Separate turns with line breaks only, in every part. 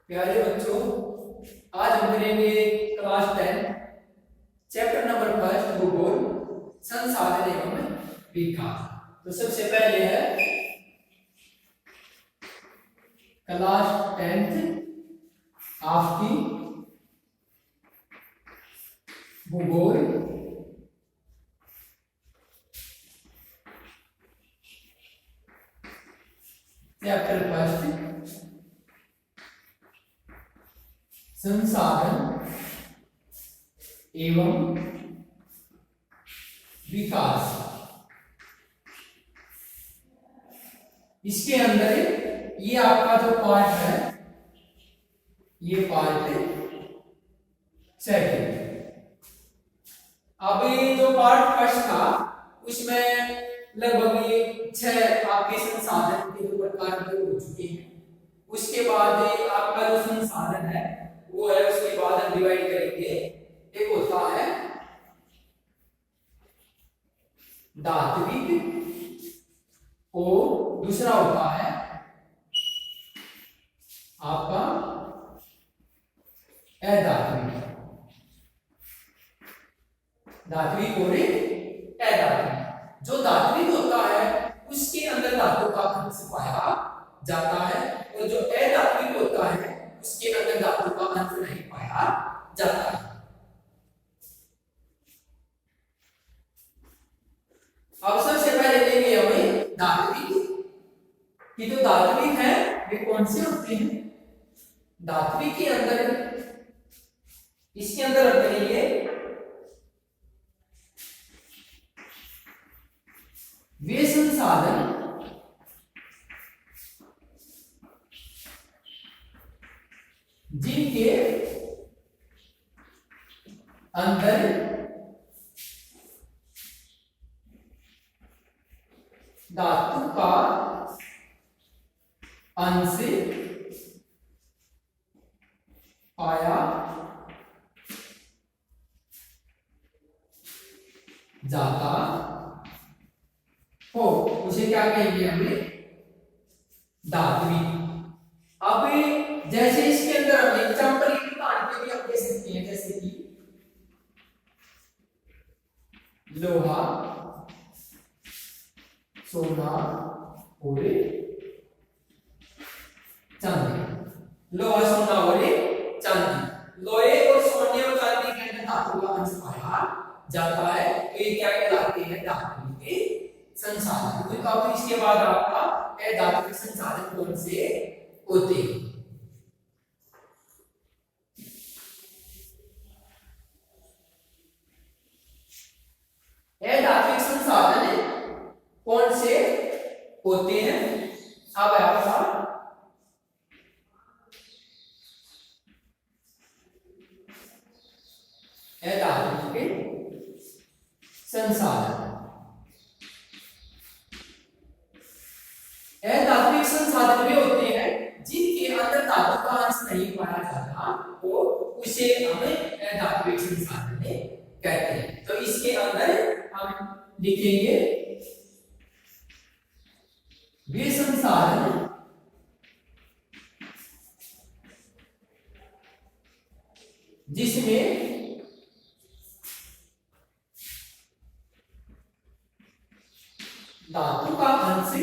प्यारे बच्चों, आज हम करेंगे क्लास 10 चैप्टर नंबर फर्स्ट भूगोल संसाधन एवं विकास। तो सबसे पहले है क्लास 10th आपकी भूगोल चैप्टर फर्स्ट संसाधन एवं विकास। इसके अंदर ये आपका जो पार्ट है, ये पार्ट सेकंड। अभी जो पार्ट फर्स्ट था उसमें लगभग ये 6 आपके संसाधन के जो प्रकार हो चुके हैं। उसके बाद आपका जो संसाधन है वो है, उसके बाद हम डिवाइड करेंगे। एक होता है धात्विक और दूसरा होता है आपका अधात्विक। धात्विक और अधात्विक। जो धात्विक होता है उसके अंदर धातु का अंश पाया जाता है, और जो अधात्विक होता है उसके अंदर धातु का अंश नहीं पाया जाता है। अब सबसे पहले देंगे हमें धात्विक कि जो धात्विक है वे कौन से होते हैं। धात्विक के अंदर, इसके अंदर हम करेंगे वे संसाधन जिनके अंदर धातु का अंश पाया जाता हो, उसे क्या कहेंगे हमें, धात्विक। अब जैसे इसके अंदर हम एग्जांपल के भी हम दे सकते हैं, जैसे कि लोहा, सोना और चांदी। लोहा, सोना और चांदी। लोहे और सोने और चांदी के अंदर धातु का अंश पाया जाता है, तो ये क्या कहलाते हैं, धात्विक संसाधन। तो अब इसके बाद आपका अधात्विक संसाधन कौन से होते हैं। अधात्विक संसाधन कौन से होते हैं। अब आपका अधात्विक संसाधन। अधात्विक संसाधन वे होते हैं जिनके अंदर धातु का अंश नहीं पाया जाता, तो उसे हमें अधात्विक संसाधन कहते हैं। तो इसके अंदर हम लिखेंगे वे संसाधन जिसमें धातु का अंश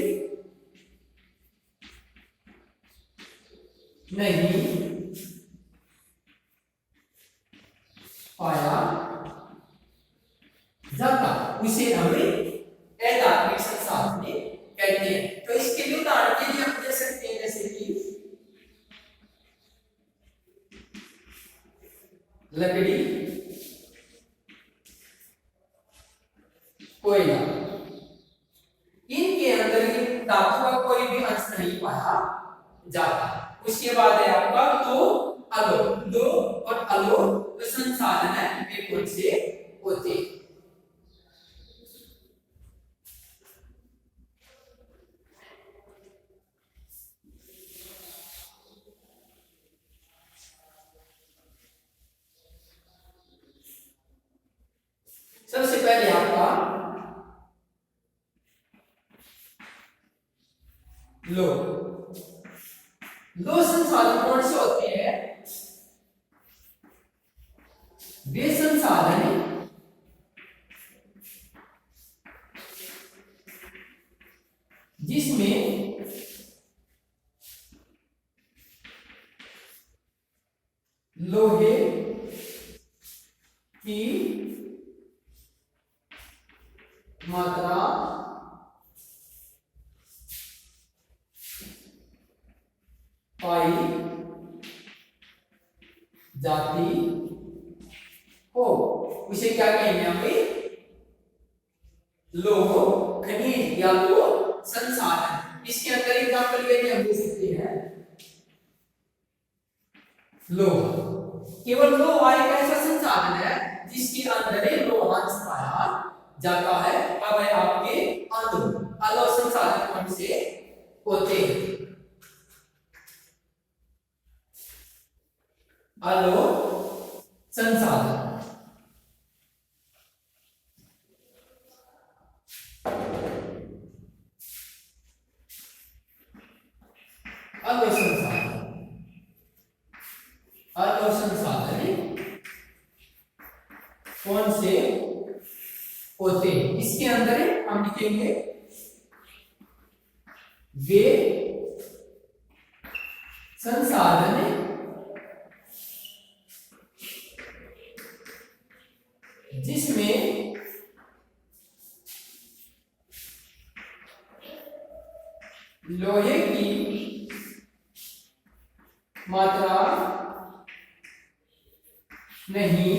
नहीं पाया जाता, उसे हमें अधात्विक संसाधन कहते हैं। तो इसके लिए उदाहरण के लिए हम दे सकते हैं, जैसे कि लकड़ी, कोयला। इनके अंदर धातु का कोई भी अंश नहीं पाया जाता। उसके बाद है आपका दो अलोह। दो और अलोह जो संसाधन है वे कौन से होते हैं। सबसे पहले आपका लो लो संसाधन कौन से होते हैं? वे संसाधन जिसमें लोहे की मात्रा पाई जाती हो उसे क्या कहेंगे हमें? लोह खनिज या लोह संसाधन। इसके अंदर एग्जाम्पल के हम दे सकते हैं लोह। केवल लोहा एक ऐसा संसाधन है जिसके अंदर लोहांश पाया जाता है। अब है आपके अणु। अणु संसाधन कौन से होते हैं? अणु संसाधन अणु संसाधन कौन से होते हैं? इसके अंदर हम लिखेंगे वे संसाधन जिसमें लोहे की मात्रा नहीं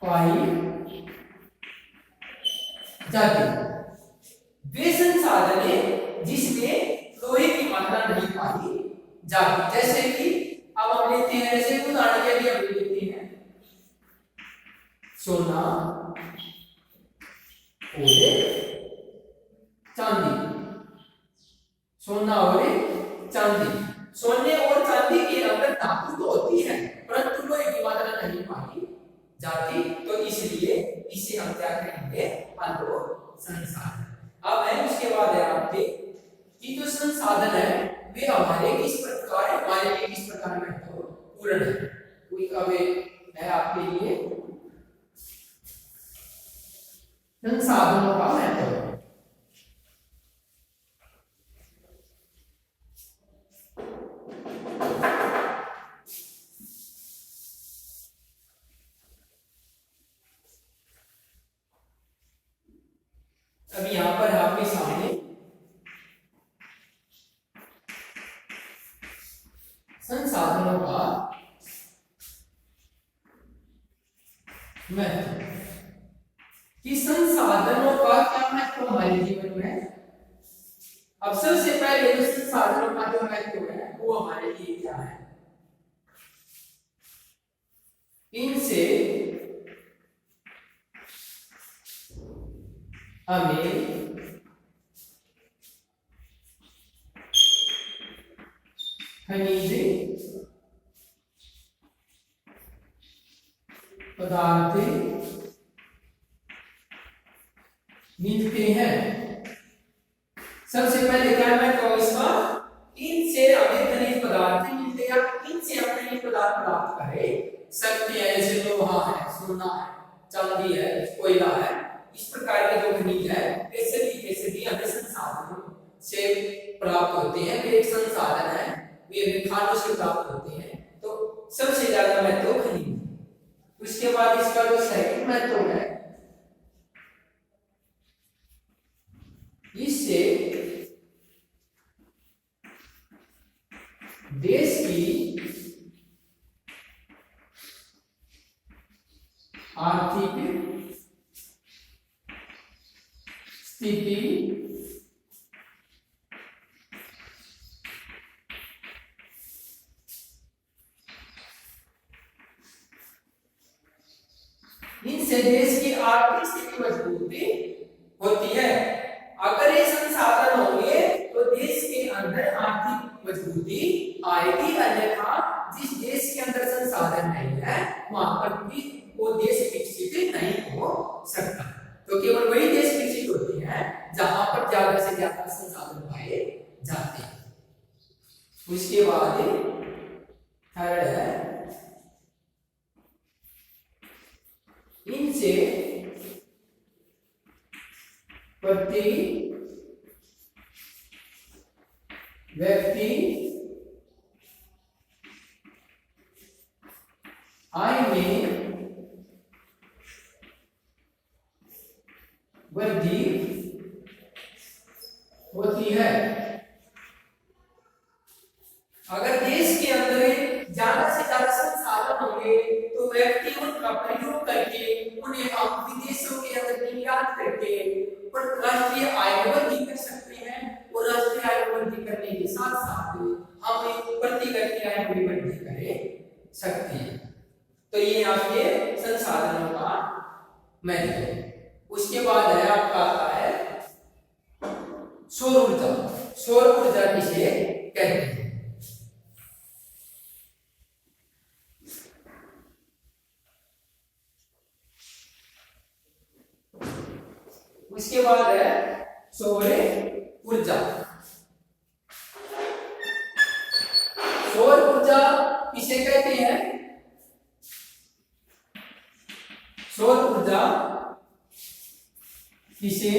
पाई जाती। वे संसाधन जिसमें लोहे की मात्रा नहीं पाई जाती। जैसे कि अब हम लेते हैं, जैसे उदाहरण के लिए हम लेते हैं सोना और चांदी। सोना और चांदी। सोने और चांदी के अंदर धातु तो होती है परंतु लोहे की मात्रा नहीं पाई जाती, तो इसलिए इसे हम क्या कहेंगे? अणु संसाधन। अब है उसके बाद है आपके कि जो संसाधन है वे हमारे किस प्रकार हमारे लिए किस प्रकार महत्वपूर्ण है। कोई अब है आपके लिए संसाधनों का महत्व। अब यहां पर आपके सामने संसाधनों का महत्व कि संसाधनों का क्या महत्व हमारे जीवन में। अब सबसे पहले जो संसाधनों का जो महत्व है वो हमारे लिए क्या है? इनसे हमें खनिज पदार्थ मिलते हैं। सबसे पहले क्या मैं कहूँ इसका? इनसे हमें खनिज पदार्थ मिलते हैं। इनसे हम खनिज पदार्थ प्राप्त कर सकते हैं। जैसे लोहा है, सोना है, चांदी है, कोयला है। इस प्रकार के जो खनिज है कैसे भी हमें संसाधनों से प्राप्त होते हैं। वे एक संसाधन है, वे खानों से प्राप्त होते हैं। तो सबसे ज्यादा महत्व खनिज। उसके बाद इसका जो सेकंड महत्व है, इससे देश की आर्थिक स्थिति इनसे देश की आर्थिक स्थिति मजबूती होती है। अगर ये संसाधन होंगे तो देश के अंदर आर्थिक मजबूती आएगी, अन्यथा जिस देश के अंदर संसाधन नहीं है वहां पर भी वो देश विकसित नहीं हो सकता। तो केवल वही देश विकसित होते हैं जहां पर ज्यादा से ज्यादा संसाधन पाए जाते हैं। उसके बाद थर्ड है इनसे प्रति व्यक्ति आय में वृद्धि होती है। अगर देश के अंदर ज्यादा से ज्यादा संसाधन होंगे तो व्यक्ति उनका प्रयोग करके उन्हें हम विदेशों के अंदर निर्यात करके राष्ट्रीय आय में वृद्धि कर सकते हैं और राष्ट्रीय आय में वृद्धि करने के साथ साथ हम प्रति व्यक्ति आय में वृद्धि कर सकते हैं। तो ये आपके संसाधनों का महत्व है। उसके बाद है आपका आता है सौर ऊर्जा। सौर ऊर्जा किसे कहते हैं? उसके बाद है सौर ऊर्जा। सौर ऊर्जा किसे कहते हैं? सौर ऊर्जा किसे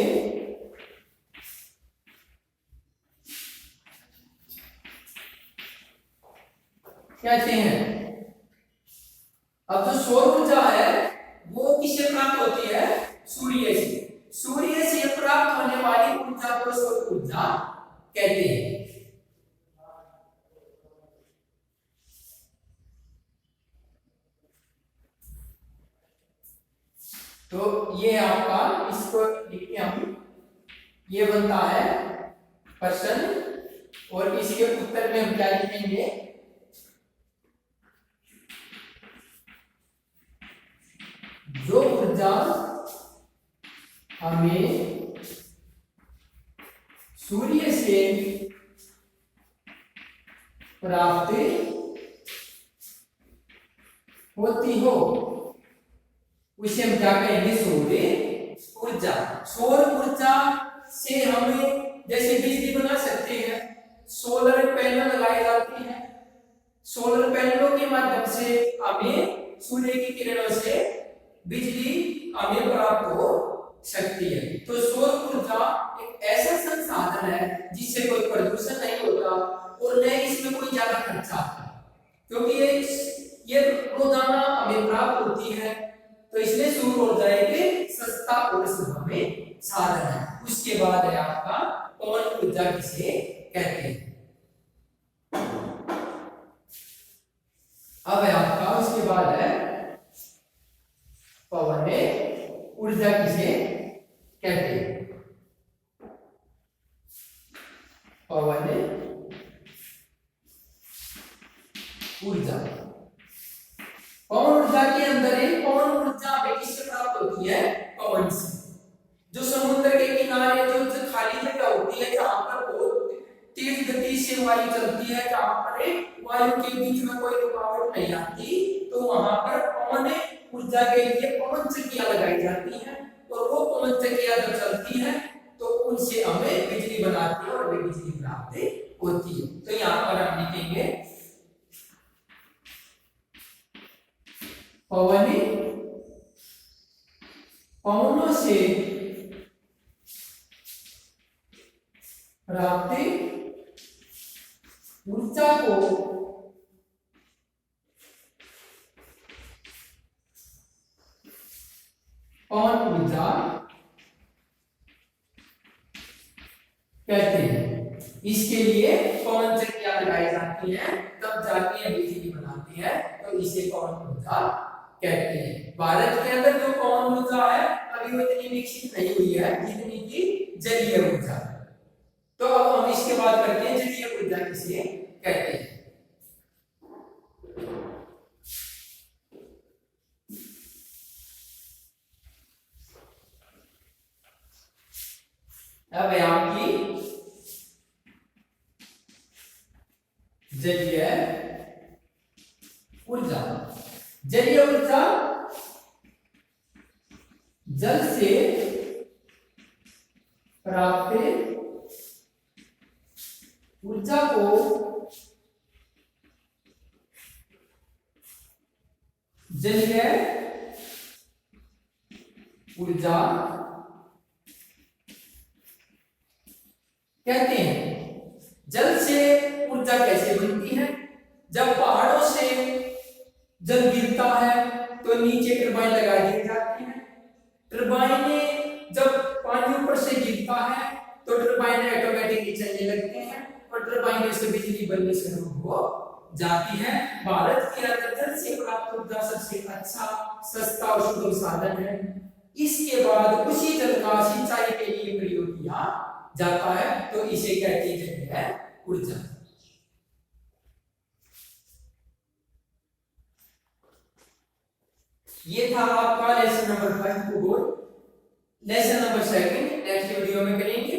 कहते हैं? अब जो सौर ऊर्जा है वो किससे प्राप्त होती है? सूर्य से। सूर्य से प्राप्त होने वाली ऊर्जा को सौर ऊर्जा कहते हैं। तो ये आपका इसको लिखिए हम, ये बनता है प्रश्न और इसके उत्तर में हम क्या लिखेंगे? जो ऊर्जा हमें सूर्य से प्राप्त होती हो उसे हम क्या कहेंगे? सौर ऊर्जा। सौर ऊर्जा से हमें जैसे बिजली बना सकते हैं, सोलर पैनल लगाए जाते हैं, सोलर पैनलों के माध्यम से हमें सूर्य की किरणों से बिजली हमें प्राप्त हो सकती है। तो सौर ऊर्जा एक ऐसा संसाधन है जिससे कोई प्रदूषण नहीं होता और न इसमें कोई ज्यादा खर्चा आता है, क्योंकि ये रोजाना हमें प्राप्त होती है। तो इसलिए सौर ऊर्जा एक सस्ता और सुगम साधन है। उसके बाद है आपका पवन ऊर्जा किसे कहते हैं? अब है आपका उसके बाद है पवन ऊर्जा किसे कहते हैं? पवन ऊर्जा। पवन ऊर्जा के अंदर एक पवन ऊर्जा हमें किससे प्राप्त होती है? पवन से। जो समुद्र के किनारे जो खाली जगह होती है जहां पर बहुत तेज गति से वायु चलती है, जहां पर वायु के बीच में कोई रुकावट नहीं आती, तो वहां पर पवन ऊर्जा के लिए पवन चक्कियां लगाई जाती हैं और वो पवन चक्कियां जब चलती हैं तो उनसे हमें बिजली बनाती है और वे बिजली प्राप्त होती है। तो यहाँ पर हम लिखेंगे पवनों से प्राप्त ऊर्जा को पवन ऊर्जा कहते हैं। इसके लिए पवन चक्कियां लगाई जाती हैं, तब जाके बिजली बनाती है, तो इसे पवन ऊर्जा कहते हैं। भारत के अंदर जो पवन ऊर्जा है अभी वो इतनी विकसित नहीं हुई है जितनी की जलीय ऊर्जा। तो अब हम इसके बाद करते हैं जलीय ऊर्जा किसे कहते हैं? अब है आपकी जलीय ऊर्जा। जलीय ऊर्जा जल से प्राप्त ऊर्जा को जलीय ऊर्जा कहते हैं। जल से ऊर्जा कैसे बनती है? जब पहाड़ों से जल गिरता है तो नीचे टरबाइन लगा दिए जाते हैं। टरबाइनें जब पानी ऊपर से गिरता है तो टरबाइनें ऑटोमेटिकली चलने लगते हैं और टरबाइनें से बिजली बननी शुरू हो जाती है। भारत के अंदर जल से प्राप्त ऊर्जा सबसे अच्छा, सस्ता और सुगम साधन है। इसके बाद उसी जल का सिंचाई के लिए प्रयोग किया जाता है, तो इसे कहते हैं ऊर्जा। ये था आपका लेसन नंबर 5 भूगोल। लेसन नंबर 2 नेक्स्ट वीडियो में करेंगे।